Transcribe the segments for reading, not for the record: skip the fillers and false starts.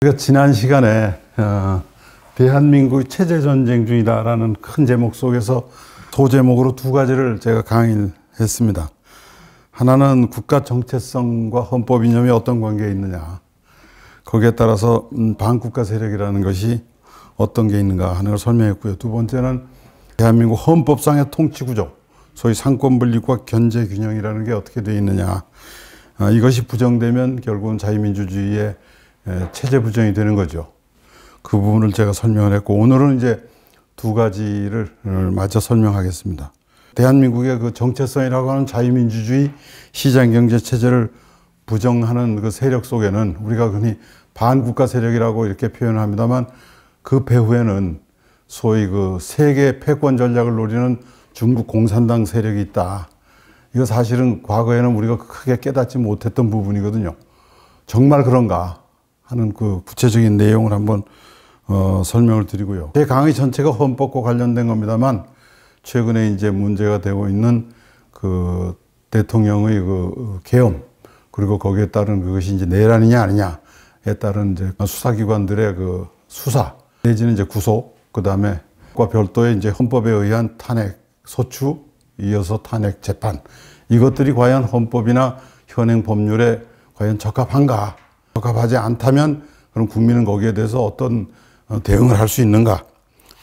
우리가 지난 시간에 대한민국이 체제전쟁 중이다라는 큰 제목 속에서 소제목으로 두 가지를 제가 강의를 했습니다. 하나는 국가 정체성과 헌법 이념이 어떤 관계에 있느냐, 거기에 따라서 반국가 세력이라는 것이 어떤 게 있는가 하는 걸 설명했고요. 두 번째는 대한민국 헌법상의 통치구조, 소위 상권분립과 견제균형이라는 게 어떻게 되어 있느냐, 이것이 부정되면 결국은 자유민주주의의 체제 부정이 되는 거죠. 그 부분을 제가 설명을 했고, 오늘은 이제 두 가지를 마저 설명하겠습니다. 대한민국의 그 정체성이라고 하는 자유민주주의 시장경제 체제를 부정하는 그 세력 속에는 우리가 흔히 반국가 세력이라고 이렇게 표현합니다만, 그 배후에는 소위 그 세계 패권 전략을 노리는 중국 공산당 세력이 있다. 이거 사실은 과거에는 우리가 크게 깨닫지 못했던 부분이거든요. 정말 그런가 하는 그 구체적인 내용을 한번 설명을 드리고요. 제 강의 전체가 헌법과 관련된 겁니다만, 최근에 이제 문제가 되고 있는 그 대통령의 그 계엄, 그리고 거기에 따른 그것이 이제 내란이냐 아니냐에 따른 이제 수사기관들의 그 수사 내지는 이제 구속, 그 다음에 과 별도의 이제 헌법에 의한 탄핵 소추, 이어서 탄핵 재판, 이것들이 과연 헌법이나 현행 법률에 과연 적합한가? 적합하지 않다면 그럼 국민은 거기에 대해서 어떤 대응을 할 수 있는가?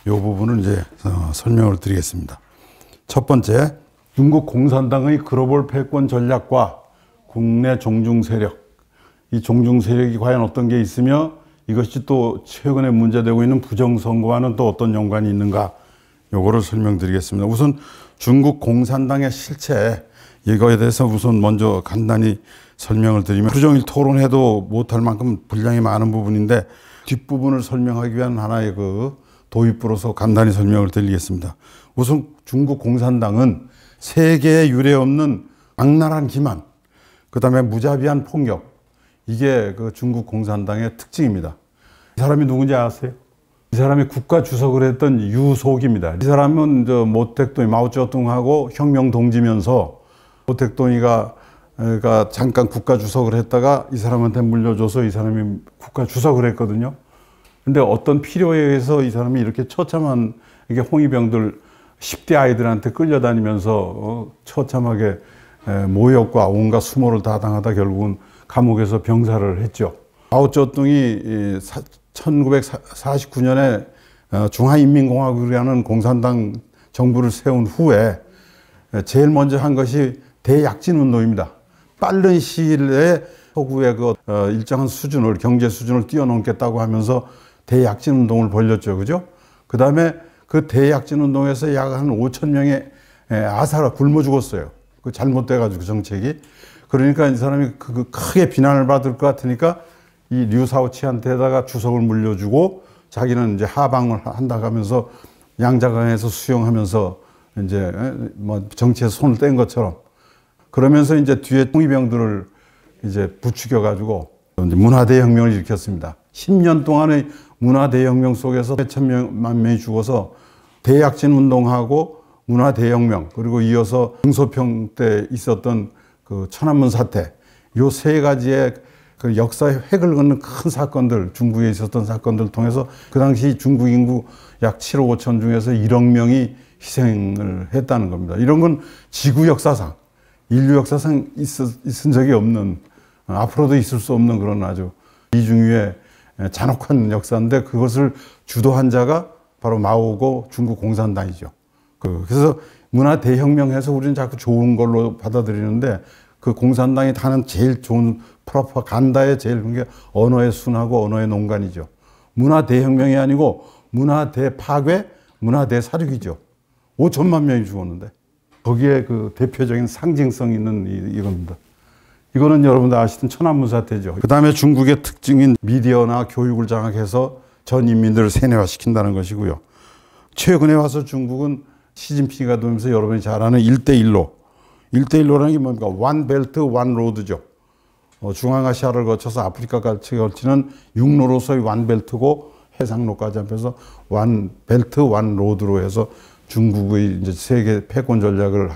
이 부분을 이제 설명을 드리겠습니다. 첫 번째, 중국 공산당의 글로벌 패권 전략과 국내 종중 세력, 이 종중 세력이 과연 어떤 게 있으며 이것이 또 최근에 문제되고 있는 부정선거와는 또 어떤 연관이 있는가? 요거를 설명드리겠습니다. 우선 중국 공산당의 실체, 이거에 대해서 우선 먼저 간단히 설명을 드리면, 하루 종일 토론해도 못할 만큼 분량이 많은 부분인데 뒷부분을 설명하기 위한 하나의 그 도입부로서 간단히 설명을 드리겠습니다. 우선 중국 공산당은 세계에 유례없는 악랄한 기만, 그 다음에 무자비한 폭력, 이게 그 중국 공산당의 특징입니다. 이 사람이 누군지 아세요? 이 사람이 국가 주석을 했던 유속입니다. 이 사람은 저 모택동이 마오쩌둥하고 혁명 동지면서 모택동이가 잠깐 국가 주석을 했다가 이 사람한테 물려줘서 이 사람이 국가 주석을 했거든요. 근데 어떤 필요에 의해서 이 사람이 이렇게 처참한 이게 홍위병들 10대 아이들한테 끌려다니면서 처참하게 모욕과 온갖 수모를 다 당하다 결국은 감옥에서 병사를 했죠. 마오쩌둥이 1949년에 중화인민공화국이라는 공산당 정부를 세운 후에 제일 먼저 한 것이 대약진 운동입니다. 빠른 시일 내에 서구의 그 일정한 수준을, 경제 수준을 뛰어넘겠다고 하면서 대약진 운동을 벌였죠. 그죠? 그 다음에 그 대약진 운동에서 약 한 5천 명의 아사라 굶어 죽었어요. 그 잘못돼가지고 정책이. 그러니까 이 사람이 그 크게 비난을 받을 것 같으니까 이 류사오치한테다가 주석을 물려주고 자기는 이제 하방을 한다고 하면서 양자강에서 수영하면서 이제 뭐 정치에서 손을 뗀 것처럼, 그러면서 이제 뒤에 홍위병들을 이제 부추겨가지고 이제 문화대혁명을 일으켰습니다. 10년 동안의 문화대혁명 속에서 몇천만 명이 죽어서 대약진 운동하고 문화대혁명, 그리고 이어서 등소평 때 있었던 그 천안문 사태, 요 세 가지의 그 역사의 획을 긋는 큰 사건들, 중국에 있었던 사건들을 통해서 그 당시 중국 인구 약 7억 5천 중에서 1억 명이 희생을 했다는 겁니다. 이런 건 지구 역사상, 인류 역사상 있은 적이 없는, 앞으로도 있을 수 없는 그런 아주 이중유의 잔혹한 역사인데, 그것을 주도한 자가 바로 마오고 중국 공산당이죠. 그래서 문화 대혁명해서 우리는 자꾸 좋은 걸로 받아들이는데, 그 공산당이 하는 제일 좋은 프로파간다의 제일 큰 게 언어의 순하고 언어의 농간이죠. 문화 대혁명이 아니고 문화 대파괴, 문화 대사륙이죠. 5천만 명이 죽었는데 거기에 그 대표적인 상징성 있는 이겁니다. 이거는 여러분들 아시던 천안문 사태죠. 그 다음에 중국의 특징인 미디어나 교육을 장악해서 전 인민들을 세뇌화시킨다는 것이고요. 최근에 와서 중국은 시진핑이가 되면서 여러분이 잘 아는 1대1로, 1대1로라는 게 뭡니까? 원 벨트, 원 로드죠. 중앙아시아를 거쳐서 아프리카까지 걸치는 육로로서의 원 벨트고 해상로까지 합해서 원 벨트, 원 로드로 해서 중국의 이제 세계 패권 전략을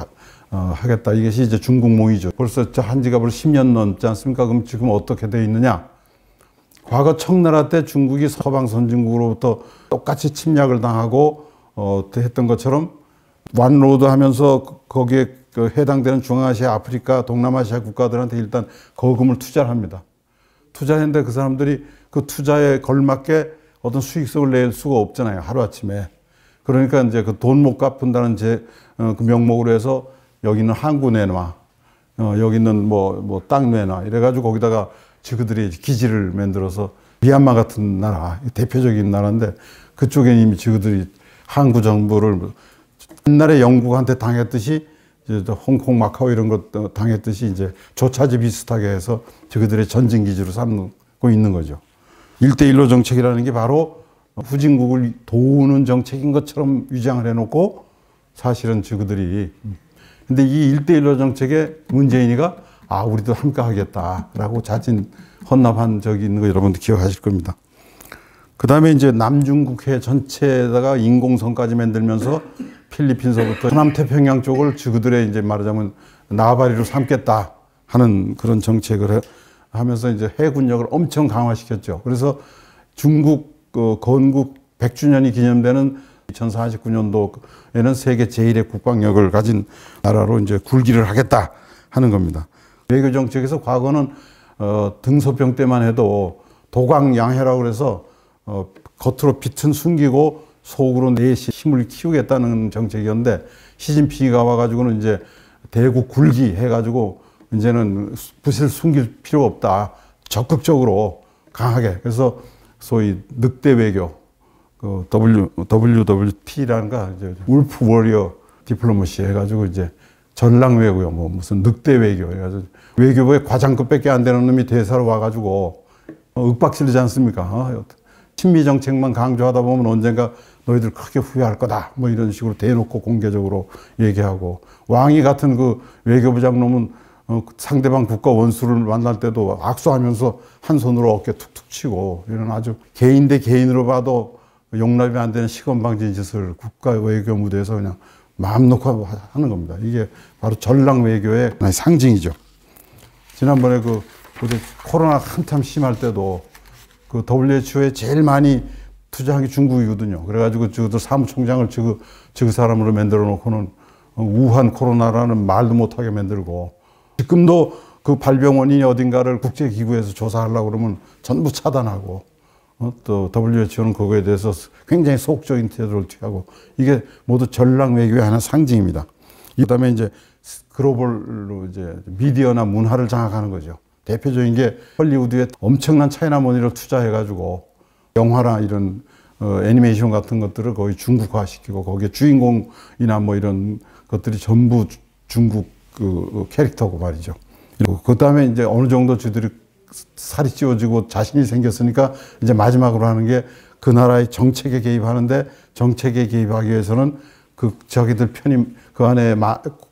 하겠다. 이것이 이제 중국몽이죠. 벌써 한 지가 벌써 10년 넘지 않습니까? 그럼 지금 어떻게 돼 있느냐? 과거 청나라 때 중국이 서방 선진국으로부터 똑같이 침략을 당하고 했던 것처럼 완로드 하면서 거기에 해당되는 중앙아시아, 아프리카, 동남아시아 국가들한테 일단 거금을 투자를 합니다. 투자했는데 그 사람들이 그 투자에 걸맞게 어떤 수익성을 낼 수가 없잖아요. 하루아침에. 그러니까 이제 그 돈 못 갚는다는 그 명목으로 해서 여기는 항구 내놔. 여기는 뭐 땅 내놔. 이래가지고 거기다가 저그들이 기지를 만들어서 미얀마 같은 나라, 대표적인 나라인데 그쪽에 이미 저그들이 항구 정부를 옛날에 영국한테 당했듯이 홍콩, 마카오 이런 것 당했듯이 이제 조차지 비슷하게 해서 저그들의 전진 기지로 삼고 있는 거죠. 1대1로 정책이라는 게 바로 후진국을 도우는 정책인 것처럼 위장을 해놓고 사실은 저그들이 근데 이 1대1로 정책에 문재인이가 우리도 함께 하겠다라고 자진 헌납한 적이 있는 거 여러분들 기억하실 겁니다. 그 다음에 이제 남중국해 전체에다가 인공섬까지 만들면서 필리핀서부터 남태평양 쪽을 저그들의 이제 말하자면 나발이로 삼겠다 하는 그런 정책을 하면서 이제 해군력을 엄청 강화시켰죠. 그래서 중국 건국 100주년이 기념되는 2049년도에는 세계 제1의 국방력을 가진 나라로 이제 굴기를 하겠다 하는 겁니다. 외교 정책에서 과거는 등소평 때만 해도 도광양해라고 그래서 겉으로 빛은 숨기고 속으로 내시 힘을 키우겠다는 정책이었는데 시진핑이가 와가지고는 이제 대국 굴기 해가지고 이제는 빛을 숨길 필요 없다. 적극적으로 강하게. 그래서 소위 늑대 외교, 그 WWT라는가, 이제 울프 워리어 디플로머시 해가지고 이제 전랑 외교요, 뭐 무슨 늑대 외교 해가지고 외교부에 과장급밖에 안 되는 놈이 대사로 와가지고 윽박지르지 않습니까? 친미 정책만 강조하다 보면 언젠가 너희들 크게 후회할 거다. 뭐 이런 식으로 대놓고 공개적으로 얘기하고 왕이 같은 그 외교부장 놈은 상대방 국가 원수를 만날 때도 악수하면서 한 손으로 어깨 툭툭 치고 이런 아주 개인 대 개인으로 봐도 용납이 안 되는 시건방진 짓을 국가 외교 무대에서 그냥 마음 놓고 하는 겁니다. 이게 바로 전랑 외교의 하나의 상징이죠. 지난번에 그 코로나 한참 심할 때도 그 WHO에 제일 많이 투자한 게 중국이거든요. 그래가지고 저들 사무총장을 저 사람으로 만들어 놓고는 우한 코로나라는 말도 못하게 만들고 지금도 그 발병원이 어딘가를 국제기구에서 조사하려고 그러면 전부 차단하고 또 WHO는 그거에 대해서 굉장히 소극적인 태도를 취하고 이게 모두 전랑 외교의 하나 상징입니다. 그다음에 이제 글로벌로 이제 미디어나 문화를 장악하는 거죠. 대표적인 게 헐리우드에 엄청난 차이나머니를 투자해가지고 영화나 이런 애니메이션 같은 것들을 거의 중국화시키고 거기에 주인공이나 뭐 이런 것들이 전부 중국 그 캐릭터고 말이죠. 그 다음에 이제 어느 정도 저들이 살이 찌워지고 자신이 생겼으니까 이제 마지막으로 하는 게 그 나라의 정책에 개입하는데 정책에 개입하기 위해서는 그 자기들 편이 그 안에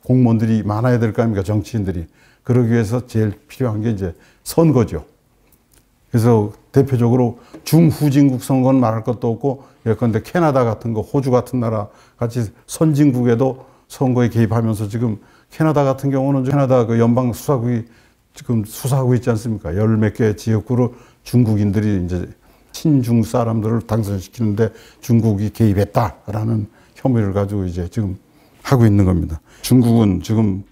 공무원들이 많아야 될 거 아닙니까? 정치인들이. 그러기 위해서 제일 필요한 게 이제 선거죠. 그래서 대표적으로 중후진국 선거는 말할 것도 없고 예컨대 캐나다 같은 거, 호주 같은 나라 같이 선진국에도 선거에 개입하면서 지금 캐나다 같은 경우는 캐나다 그 연방 수사국이 지금 수사하고 있지 않습니까? 열 몇 개 지역구로 중국인들이 이제 친중 사람들을 당선시키는데 중국이 개입했다라는 혐의를 가지고 이제 지금 하고 있는 겁니다. 중국은 지금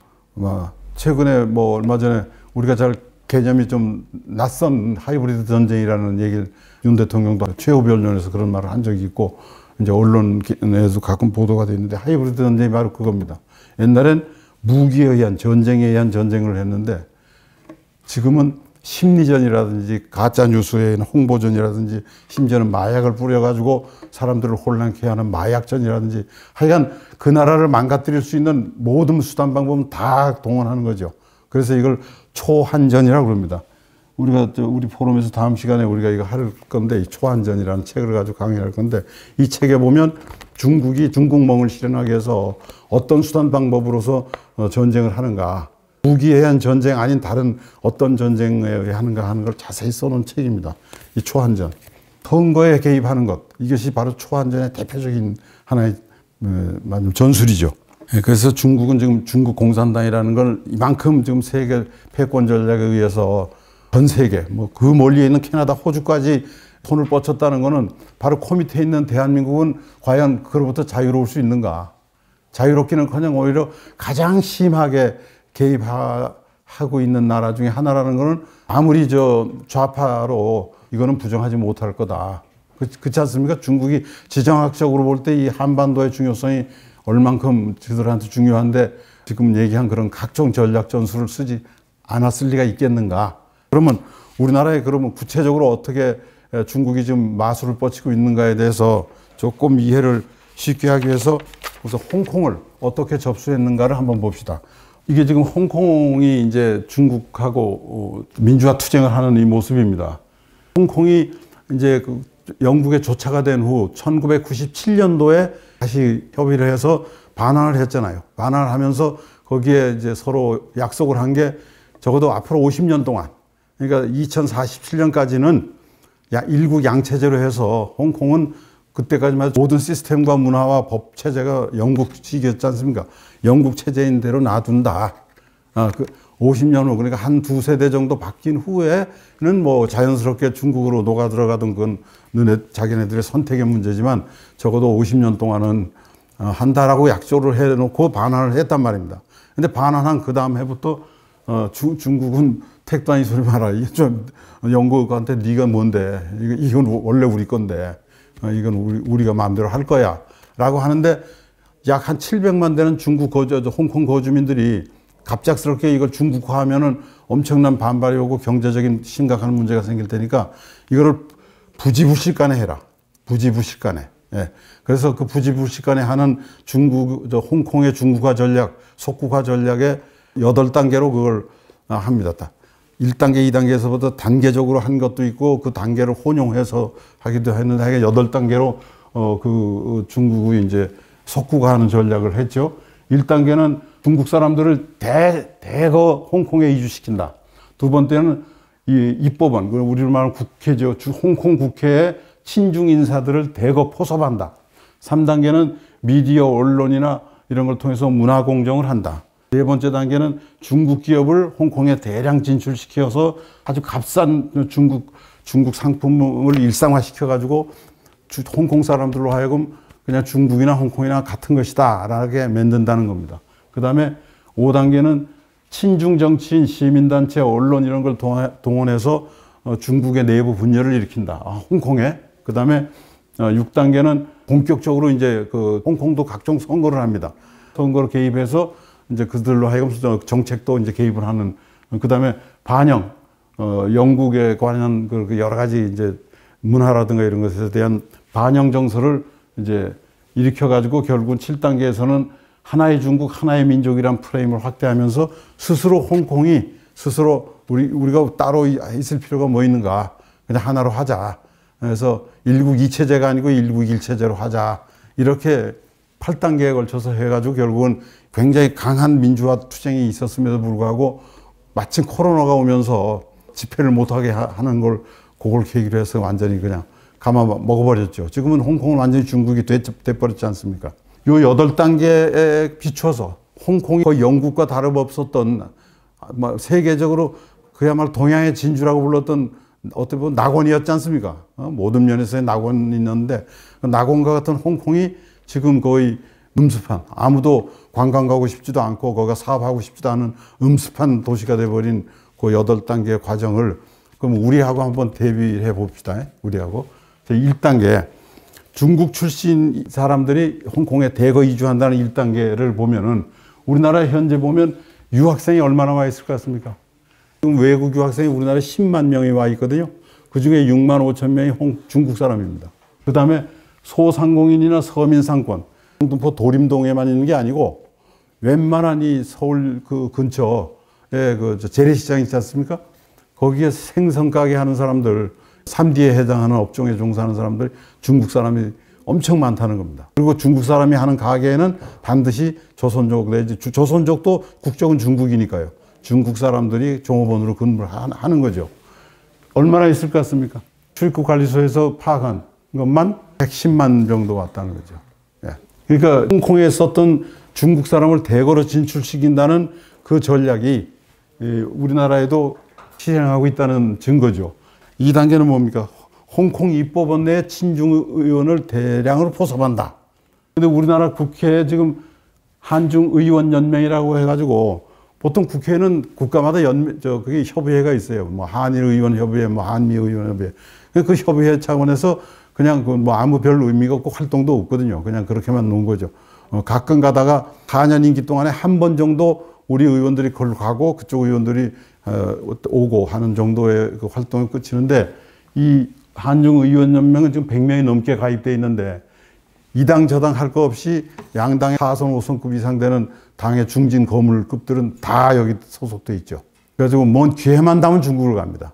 최근에 뭐 얼마 전에 우리가 잘 개념이 좀 낯선 하이브리드 전쟁이라는 얘기를 윤 대통령도 최후변론에서 그런 말을 한 적이 있고 이제 언론에서 가끔 보도가 되는데 하이브리드 전쟁이 바로 그겁니다. 옛날엔 무기에 의한 전쟁에 의한 전쟁을 했는데 지금은 심리전이라든지 가짜뉴스에 의한 홍보전이라든지 심지어는 마약을 뿌려가지고 사람들을 혼란케 하는 마약전이라든지 하여간 그 나라를 망가뜨릴 수 있는 모든 수단 방법은 다 동원하는 거죠. 그래서 이걸 초한전이라고 그럽니다. 우리가 우리 포럼에서 다음 시간에 우리가 이거 할 건데 이 초한전이라는 책을 가지고 강의할 건데 이 책에 보면 중국이 중국몽을 실현하기 위해서 어떤 수단 방법으로서 전쟁을 하는가 무기에 의한 전쟁 아닌 다른 어떤 전쟁에 의해 하는가 하는 걸 자세히 써놓은 책입니다. 이 초한전. 선거에 개입하는 것. 이것이 바로 초한전의 대표적인 하나의 전술이죠. 그래서 중국은 지금 중국 공산당이라는 걸 이만큼 지금 세계 패권 전략에 의해서 전 세계, 뭐 그 멀리에 있는 캐나다, 호주까지 손을 뻗쳤다는 것은 바로 그 밑에 있는 대한민국은 과연 그로부터 자유로울 수 있는가? 자유롭기는커녕 오히려 가장 심하게 개입하고 있는 나라 중에 하나라는 것은 아무리 좌파로 이거는 부정하지 못할 거다. 그렇지 않습니까? 중국이 지정학적으로 볼 때 이 한반도의 중요성이 얼만큼 저들한테 중요한데 지금 얘기한 그런 각종 전략 전술을 쓰지 않았을 리가 있겠는가? 그러면 우리나라에 그러면 구체적으로 어떻게 중국이 지금 마술을 뻗치고 있는가에 대해서 조금 이해를 쉽게 하기 위해서 우선 홍콩을 어떻게 접수했는가를 한번 봅시다. 이게 지금 홍콩이 이제 중국하고 민주화 투쟁을 하는 이 모습입니다. 홍콩이 이제 그 영국에 조차가 된 후 1997년도에 다시 협의를 해서 반환을 했잖아요. 반환을 하면서 거기에 이제 서로 약속을 한 게 적어도 앞으로 50년 동안, 그러니까 2047년까지는 일국 양체제로 해서 홍콩은 그때까지만 모든 시스템과 문화와 법 체제가 영국식이었지 않습니까? 영국 체제인 대로 놔둔다. 50년 후, 그러니까 한 두세 대 정도 바뀐 후에는 뭐 자연스럽게 중국으로 녹아 들어가던 건 자기네들의 선택의 문제지만 적어도 50년 동안은 한다라고 약속을 해놓고 반환을 했단 말입니다. 근데 반환한 그 다음 해부터 중국은 택도 아닌 소리 마라. 이게 좀 영국한테 네가 뭔데? 이건 원래 우리 건데. 이건 우리가 마음대로 할 거야. 라고 하는데 약 한 700만 되는 홍콩 거주민들이 갑작스럽게 이걸 중국화하면은 엄청난 반발이 오고 경제적인 심각한 문제가 생길 테니까 이거를 부지불식간에 해라. 부지불식간에. 예. 그래서 그 부지불식간에 하는 홍콩의 중국화 전략, 속국화 전략의 8단계로 그걸 합니다. 1단계, 2단계에서부터 단계적으로 한 것도 있고 그 단계를 혼용해서 하기도 했는데 8단계로 중국이 이제 속국화하는 전략을 했죠. 1단계는 중국 사람들을 대거 홍콩에 이주시킨다. 두 번째는 이 입법원, 우리로 말하는 국회죠. 홍콩 국회에 친중 인사들을 대거 포섭한다. 3단계는 미디어 언론이나 이런 걸 통해서 문화 공정을 한다. 네 번째 단계는 중국 기업을 홍콩에 대량 진출시켜서 아주 값싼 중국 상품을 일상화시켜가지고 홍콩 사람들로 하여금 그냥 중국이나 홍콩이나 같은 것이다 라게 만든다는 겁니다. 그 다음에 5단계는 친중 정치인, 시민단체, 언론 이런 걸 동원해서 중국의 내부 분열을 일으킨다. 홍콩에. 그 다음에 6단계는 본격적으로 이제 홍콩도 각종 선거를 합니다. 선거를 개입해서 이제 그들로 하여금 정책도 이제 개입을 하는. 그 다음에 반영, 영국에 관한 여러 가지 이제 문화라든가 이런 것에 대한 반영 정서를 이제 일으켜가지고 결국은 7단계에서는 하나의 중국, 하나의 민족이란 프레임을 확대하면서 스스로 홍콩이 스스로 우리가 따로 있을 필요가 뭐 있는가. 그냥 하나로 하자. 그래서 일국 이체제가 아니고 일국 일체제로 하자. 이렇게 8단계에 걸쳐서 해가지고 결국은 굉장히 강한 민주화 투쟁이 있었음에도 불구하고 마침 코로나가 오면서 집회를 못하게 하는 걸 그걸 계기로 해서 완전히 그냥 감아 먹어버렸죠. 지금은 홍콩은 완전히 중국이 돼버렸지 않습니까? 요 8단계에 비춰서 홍콩이 거의 영국과 다름없었던 세계적으로 그야말로 동양의 진주라고 불렀던 어떻게 보면 낙원이었지 않습니까? 모든 면에서의 낙원이 있는데 그 낙원과 같은 홍콩이 지금 거의 음습한, 아무도 관광 가고 싶지도 않고 거기가 사업하고 싶지도 않은 음습한 도시가 돼버린 그 8단계 과정을 그럼 우리하고 한번 대비해 봅시다. 우리하고. 1단계. 중국 출신 사람들이 홍콩에 대거 이주한다는 1단계를 보면은 우리나라에 현재 보면 유학생이 얼마나 와 있을 것 같습니까? 지금 외국 유학생이 우리나라에 10만 명이 와 있거든요. 그 중에 6만 5천 명이 중국 사람입니다. 그 다음에 소상공인이나 서민 상권, 영등포 도림동에만 있는 게 아니고 웬만한 이 서울 그 근처에 재래시장 있지 않습니까? 거기에 생선 가게 하는 사람들, 3D에 해당하는 업종에 종사하는 사람들, 중국 사람이 엄청 많다는 겁니다. 그리고 중국 사람이 하는 가게에는 반드시 조선족 내지 조선족도 국적은 중국이니까요. 중국 사람들이 종업원으로 근무를 하는 거죠. 얼마나 있을 것 같습니까? 출입국 관리소에서 파악한 것만 110만 정도 왔다는 거죠. 예. 그러니까 홍콩에 썼던 중국 사람을 대거로 진출시킨다는 그 전략이 우리나라에도 실행하고 있다는 증거죠. 2단계는 뭡니까? 홍콩 입법원 내 친중 의원을 대량으로 포섭한다. 근데 우리나라 국회에 지금 한중 의원 연맹이라고 해가지고 보통 국회는 국가마다 그게 협의회가 있어요. 뭐 한일 의원 협의회, 뭐 한미 의원 협의회. 그 협의회 차원에서 그냥 뭐 아무 별 의미가 없고 활동도 없거든요. 그냥 그렇게만 놓은 거죠. 가끔 가다가 4년 임기 동안에 한 번 정도 우리 의원들이 그걸 가고 그쪽 의원들이 오고 하는 정도의 그 활동이 끝이는데 이 한중 의원 연맹은 지금 100명이 넘게 가입돼 있는데 이 당 저 당 할 거 없이 양당의 4선 5선급 이상 되는 당의 중진 거물급들은 다 여기 소속돼 있죠. 그래가지고 먼 기회만 닿으면 중국을 갑니다.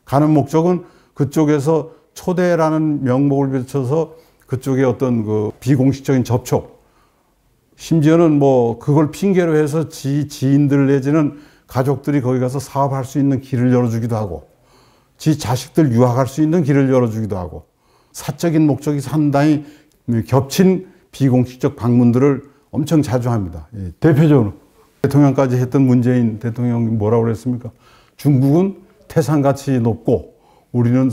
가는 목적은 그쪽에서 초대라는 명목을 비춰서 그쪽에 어떤 그 비공식적인 접촉, 심지어는 뭐 그걸 핑계로 해서 지인들 내지는 가족들이 거기 가서 사업할 수 있는 길을 열어주기도 하고 지 자식들 유학할 수 있는 길을 열어주기도 하고 사적인 목적이 상당히 겹친 비공식적 방문들을 엄청 자주 합니다. 대표적으로 대통령까지 했던 문재인 대통령이 뭐라고 그랬습니까? 중국은 태산같이 높고 우리는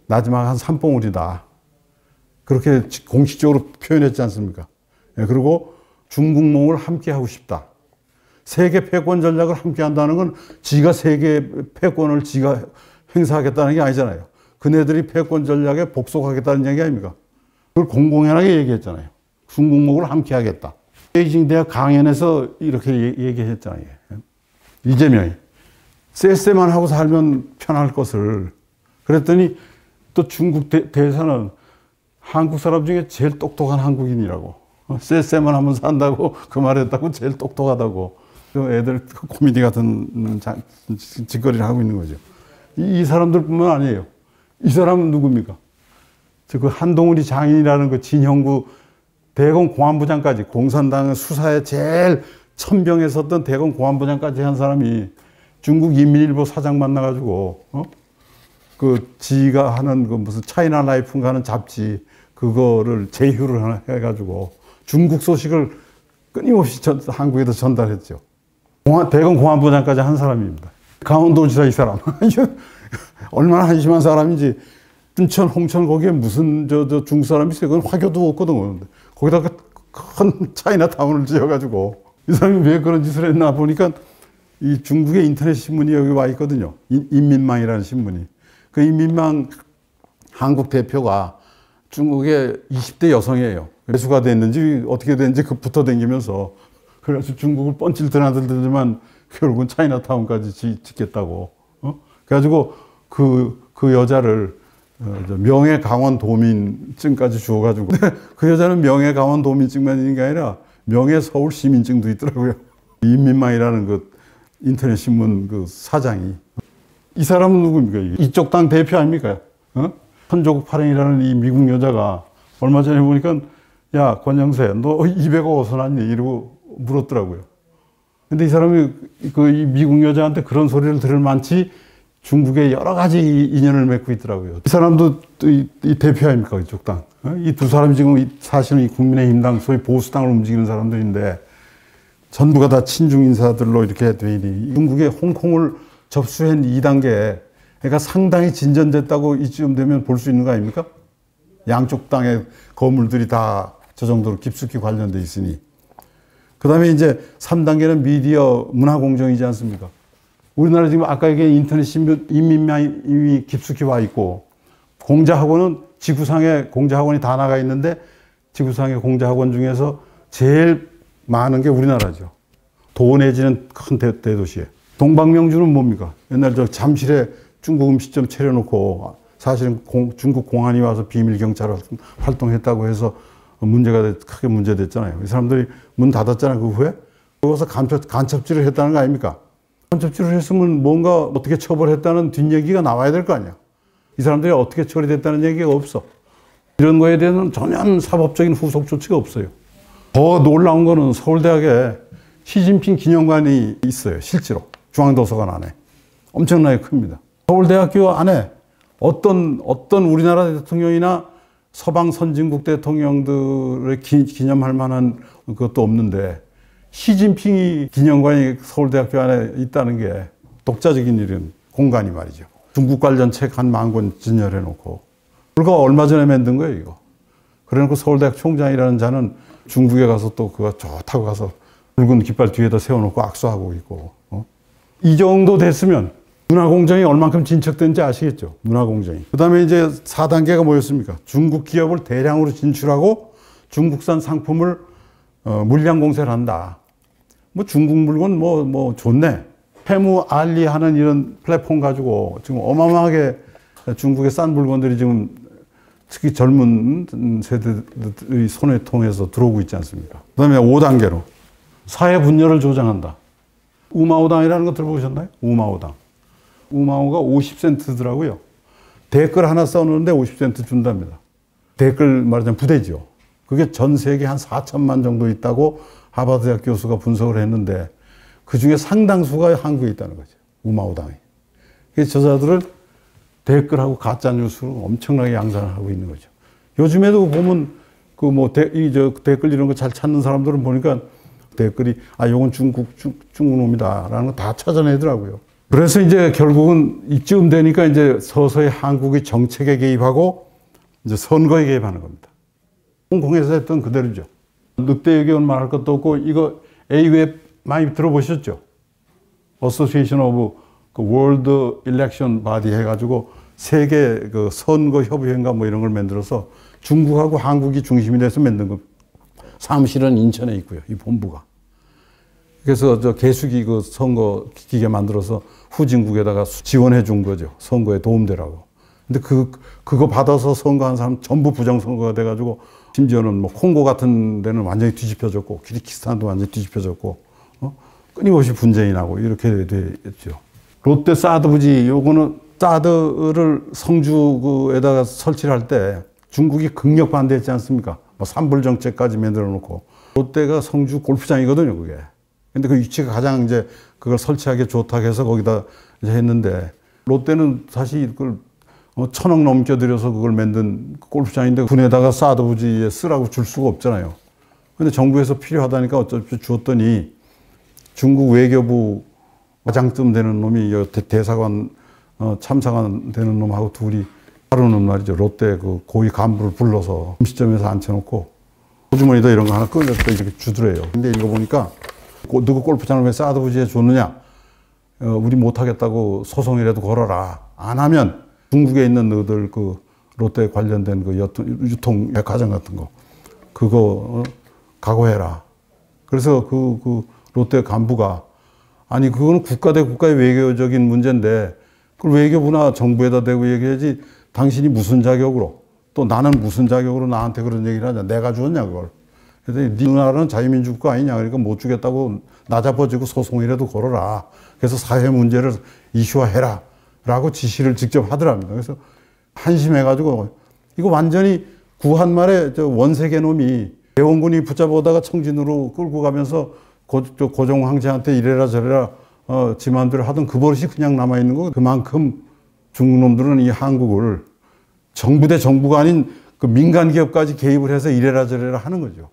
나지막한 산봉우리다. 그렇게 공식적으로 표현했지 않습니까? 그리고 중국몽을 함께 하고 싶다. 세계 패권 전략을 함께 한다는 건 지가 세계 패권을 지가 행사하겠다는 게 아니잖아요. 그네들이 패권 전략에 복속하겠다는 얘기 아닙니까? 그걸 공공연하게 얘기했잖아요. 중국몽을 함께 하겠다. 베이징 대학 강연에서 이렇게 얘기했잖아요. 이재명이 쎄쎄만 하고 살면 편할 것을. 그랬더니 또 중국 대사는 한국 사람 중에 제일 똑똑한 한국인이라고. 쎄쎄만 하면 산다고 그 말했다고 제일 똑똑하다고. 애들 코미디 같은 짓거리를 하고 있는 거죠. 이 사람들뿐만 아니에요. 이 사람은 누굽니까? 그 한동훈이 장인이라는 그 진형구 대검 공안부장까지 공산당 수사에 제일 천병에 섰던 대검 공안부장까지 한 사람이 중국 인민일보 사장 만나가지고 그 지가 하는 그 무슨 차이나 라이프인가 하는 잡지 그거를 제휴를 해가지고 중국 소식을 끊임없이 한국에도 전달했죠. 대검 공안부장까지 한 사람입니다. 강원도지사 이 사람 얼마나 한심한 사람인지. 춘천, 홍천 거기에 무슨 중국 사람이 있어요. 그건 화교도 없거든. 거기다가 큰 차이나타운을 지어가지고 이 사람이 왜 그런 짓을 했나 보니까 이 중국의 인터넷 신문이 여기 와 있거든요. 인민망이라는 신문이. 그 인민망 한국 대표가 중국의 20대 여성이에요. 매수가 됐는지 어떻게 됐는지 그 붙어 다니면서 그래서 중국을 뻔칠 드나들더니만 결국은 차이나타운까지 짓겠다고. 그래가지고 그 여자를 명예강원도민증까지 주어가지고 그 여자는 명예강원도민증만 있는 게 아니라 명예서울시민증도 있더라고요. 인민망이라는 그 인터넷 신문 그 사장이. 이 사람은 누굽니까? 이쪽 당 대표 아닙니까? 천조국 발행이라는 이 미국 여자가 얼마 전에 보니까 야 권영세 너 200억 어디서 났니? 이러고 물었더라고요. 근데 이 사람이 이 미국 여자한테 그런 소리를 들을 만치 중국에 여러 가지 인연을 맺고 있더라고요. 이 사람도 이 대표 아닙니까? 이쪽 당. 이 두 사람이 지금 사실은 이 국민의힘당 소위 보수당을 움직이는 사람들인데 전부가 다 친중 인사들로 이렇게 돼 있니. 중국의 홍콩을 접수한 2단계 그러니까 상당히 진전됐다고 이쯤 되면 볼 수 있는 거 아닙니까? 양쪽 당의 거물들이 다 저 정도로 깊숙이 관련돼 있으니. 그 다음에 이제 3단계는 미디어 문화공정이지 않습니까? 우리나라 지금 아까 얘기한 인터넷 신문 인민망이 이미 깊숙이 와 있고 공자학원은 지구상에 공자학원이 다 나가 있는데 지구상의 공자학원 중에서 제일 많은 게 우리나라죠. 도 내지는 큰 대도시에. 동방명주는 뭡니까? 옛날 저 잠실에 중국 음식점 차려놓고 사실은 중국 공안이 와서 비밀경찰 활동했다고 해서 크게 문제됐잖아요. 이 사람들이 문 닫았잖아요. 그 후에. 거기서 간첩질을 했다는 거 아닙니까? 간첩질을 했으면 뭔가 어떻게 처벌했다는 뒷얘기가 나와야 될 거 아니야. 이 사람들이 어떻게 처리됐다는 얘기가 없어. 이런 거에 대해서는 전혀 사법적인 후속 조치가 없어요. 더 놀라운 거는 서울대학에 시진핑 기념관이 있어요. 실제로. 중앙도서관 안에. 엄청나게 큽니다. 서울대학교 안에 어떤 우리나라 대통령이나 서방 선진국 대통령들의 기념할 만한 것도 없는데 시진핑이 기념관이 서울대학교 안에 있다는 게 독자적인 일은 공간이 말이죠. 중국 관련 책 한 10,000권 진열해 놓고. 불과 얼마 전에 만든 거예요, 이거. 그래 놓고 서울대학 총장이라는 자는 중국에 가서 또 그거 좋다고 가서 붉은 깃발 뒤에다 세워놓고 악수하고 있고. 이 정도 됐으면 문화공정이 얼만큼 진척된지 아시겠죠? 문화공정이. 그 다음에 이제 4단계가 뭐였습니까? 중국 기업을 대량으로 진출하고 중국산 상품을 물량 공세를 한다. 뭐 중국 물건 뭐 좋네. 해무 알리하는 이런 플랫폼 가지고 지금 어마어마하게 중국의 싼 물건들이 지금 특히 젊은 세대의 손에 통해서 들어오고 있지 않습니까? 그 다음에 5단계로 사회 분열을 조장한다. 우마오당이라는 거 들어보셨나요? 우마오당. 우마오가 50센트더라고요. 댓글 하나 써놓는데 50센트 준답니다. 댓글 말하자면 부대죠. 그게 전 세계 한 4천만 정도 있다고 하버드 대학 교수가 분석을 했는데 그 중에 상당수가 한국에 있다는 거죠. 우마오당이. 그래서 저자들을 댓글하고 가짜뉴스로 엄청나게 양산을 하고 있는 거죠. 요즘에도 보면 댓글 이런 거 잘 찾는 사람들은 보니까 댓글이 요건 중국 놈이다라는 거 다 찾아내더라고요. 그래서 이제 결국은 이쯤 되니까 이제 서서히 한국의 정책에 개입하고 이제 선거에 개입하는 겁니다. 홍콩에서 했던 그대로죠. 늑대 의견 말할 것도 없고 이거 AWEB 많이 들어보셨죠? Association of World Election Body 해가지고 세계 그 선거 협의회인가 뭐 이런 걸 만들어서 중국하고 한국이 중심이 돼서 만든 거. 사무실은 인천에 있고요. 이 본부가. 그래서 저 개수기 그 선거 기계 만들어서 후진국에다가 지원해 준 거죠. 선거에 도움되라고. 근데 그거 받아서 선거한 사람 전부 부정선거가 돼가지고 심지어는 뭐 콩고 같은 데는 완전히 뒤집혀졌고 키르기스탄도 완전히 뒤집혀졌고 끊임없이 분쟁이 나고 이렇게 됐죠. 롯데 사드 부지 요거는 사드를 성주에다가 설치를 할 때 중국이 극력 반대했지 않습니까? 뭐 산불 정책까지 만들어 놓고 롯데가 성주 골프장이거든요, 그게. 근데 그 위치가 가장 이제 그걸 설치하기 좋다고 해서 거기다 이제 했는데 롯데는 사실 그걸 1,000억 넘겨 들여서 그걸 만든 골프장인데 군에다가 사드 부지에 쓰라고 줄 수가 없잖아요. 근데 정부에서 필요하다니까 어쩔 수 없이 주었더니 중국 외교부 과장쯤 되는 놈이 대사관 참사관 되는 놈하고 둘이 하루는 말이죠. 롯데 그 고위 간부를 불러서 음식점에서 앉혀놓고 호주머니다 이런 거 하나 꺼내서 이렇게 주더래요. 근데 이거 보니까 누구 골프장을 왜 사드 부지에 줬느냐? 우리 못하겠다고 소송이라도 걸어라. 안 하면 중국에 있는 너희들 그 롯데 관련된 그 유통 과정 같은 거 그거 각오해라. 그래서 그 롯데 간부가 아니 그거는 국가 대 국가의 외교적인 문제인데 그걸 외교부나 정부에다 대고 얘기해야지 당신이 무슨 자격으로 또 나는 무슨 자격으로 나한테 그런 얘기를 하냐. 내가 주었냐 그걸. 그래서 네 나라는 자유민주국가 아니냐. 그러니까 못 주겠다고 나자빠지고 소송이라도 걸어라. 그래서 사회 문제를 이슈화해라. 라고 지시를 직접 하더랍니다. 그래서 한심해가지고 이거 완전히 구한말에 원세계 놈이 대원군이 붙잡아오다가 청진으로 끌고 가면서 고종 황제한테 이래라 저래라 지 마음대로 하던 그 버릇이 그냥 남아있는 거. 그만큼 중국 놈들은 이 한국을 정부 대 정부가 아닌 그 민간 기업까지 개입을 해서 이래라 저래라 하는 거죠.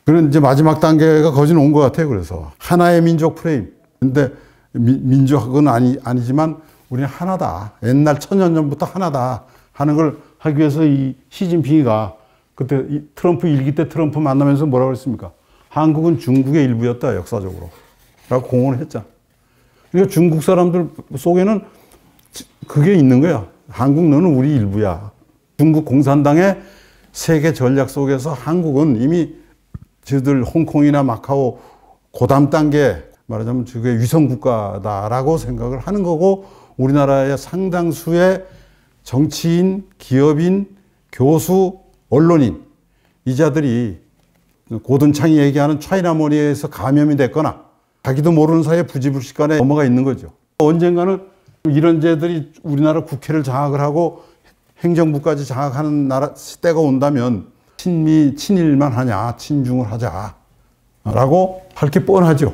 그런 이제 마지막 단계가 거진 온 것 같아요. 그래서 하나의 민족 프레임. 근데 민족은 아니지만 우리는 하나다. 옛날 1000년 전부터 하나다 하는 걸 하기 위해서 이 시진핑이가 그때 트럼프 일기 때 트럼프 만나면서 뭐라고 했습니까? 한국은 중국의 일부였다 역사적으로 라고 공언을 했잖아. 그러니까 중국 사람들 속에는 그게 있는 거야. 한국 너는 우리 일부야. 중국 공산당의 세계 전략 속에서 한국은 이미 저들 홍콩이나 마카오 고담 단계 말하자면 그게 위성국가다라고 생각을 하는 거고 우리나라의 상당수의 정치인, 기업인, 교수, 언론인 이 자들이 고든창이 얘기하는 차이나머니에서 감염이 됐거나 자기도 모르는 사이에 부지불식간에 넘어가 있는 거죠. 언젠가는 이런 자들이 우리나라 국회를 장악을 하고 행정부까지 장악하는 때가 온다면 친미, 친일만 하냐, 친중을 하자라고 할 게 뻔하죠.